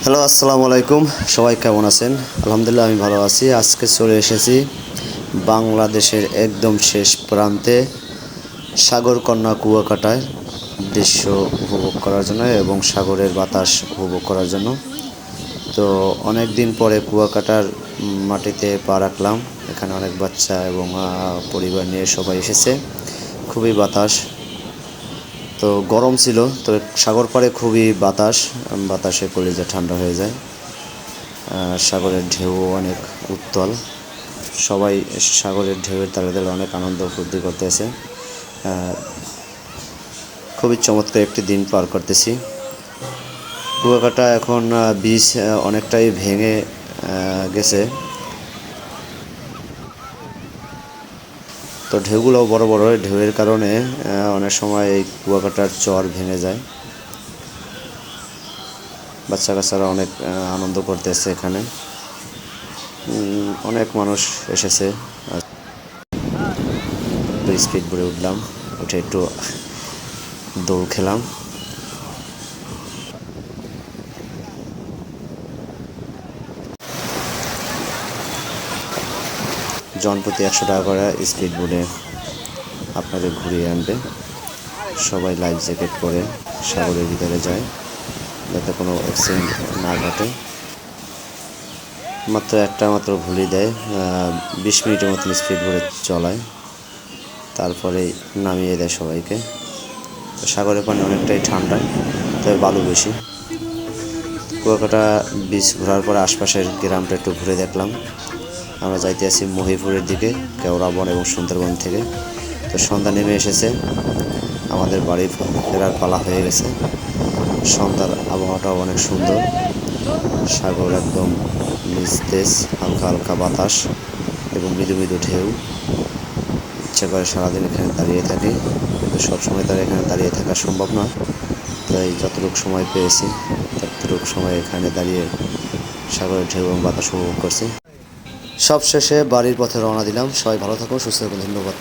Hello, আসসালামু আলাইকুম। সবাই কেমন আছেন? আলহামদুলিল্লাহ, আমি ভালো আছি। আজকে চলে এসেছি বাংলাদেশের একদম শেষ প্রান্তে সাগরকন্যা কুয়াকাটায় দৃশ্য উপভোগ করার জন্য এবং সাগরের বাতাস উপভোগ করার জন্য। তো অনেক দিন পরে কুয়াকাটার মাটিতে পা রাখলাম। এখানে অনেক বাচ্চা এবং পরিবার নিয়ে সবাই এসেছে। খুবই বাতাস, তো গরম ছিল, তো সাগর পাড়ে খুবই বাতাসে কলিজা ঠান্ডা হয়ে যায়। সাগরের ঢেউ অনেক উত্তাল, সবাই সাগরের ঢেউয়ের তালে তালে অনেক আনন্দ ফুর্তি করতেছে। খুবই চমৎকার একটি দিন পার করতেছি। কুয়াকাটা এখন বিচ অনেকটাই ভেঙে গেছে, তো ঢেউগুলো বড় বড়, ঢেউয়ের কারণে অনেক সময় এই কুয়াকাটার চর ভেঙে যায়। বাচ্চা কাচ্চারা অনেক আনন্দ করতেছে এখানে। অনেক মানুষ এসেছে। স্পিড বোর্ডে উঠলাম, উঠে একটু দৌড় খেলাম। জনপ্রতি 100 টাকা করে স্পিড বোর্ডে আপনাদের ঘুরিয়ে আনবে। সবাই লাইফ জ্যাকেট পরে সাগরের ভিতরে যায় যাতে কোনো অ্যাক্সিডেন্ট না ঘটে। মাত্র ভুলি দেয়, 20 মিনিটের মতন স্পিড বোর্ডে চলায়, তারপরে নামিয়ে দেয় সবাইকে। তো সাগরের পানি অনেকটাই ঠান্ডা, তবে বালু বেশি। কুয়াকাটা বিচ ঘোরার পরে আশপাশের গ্রামটা একটু ঘুরে দেখলাম। আমরা যাইতে আছি মহিপুরের দিকে, কেওড়াবন এবং সুন্দরবন থেকে। তো সন্ধ্যা নেমে এসেছে, আমাদের বাড়ি ফেরার পালা হয়ে গেছে। সন্ধ্যার আবহাওয়াটাও অনেক সুন্দর, সাগর একদম নিস্তেজ, হালকা হালকা বাতাস এবং মৃদু মৃদু ঢেউ। ইচ্ছা করে সারাদিন এখানে দাঁড়িয়ে থাকি, কিন্তু সবসময় তার এখানে দাঁড়িয়ে থাকা সম্ভব না। তাই যতটুকু সময় পেয়েছি ততটুকু সময় এখানে দাঁড়িয়ে সাগরের ঢেউ এবং বাতাস উপভোগ করছি। সব শেষে বাড়ির পথে রওনা দিলাম। সবাই ভালো থাকুন, সুস্থ থাকুন, ধন্যবাদ।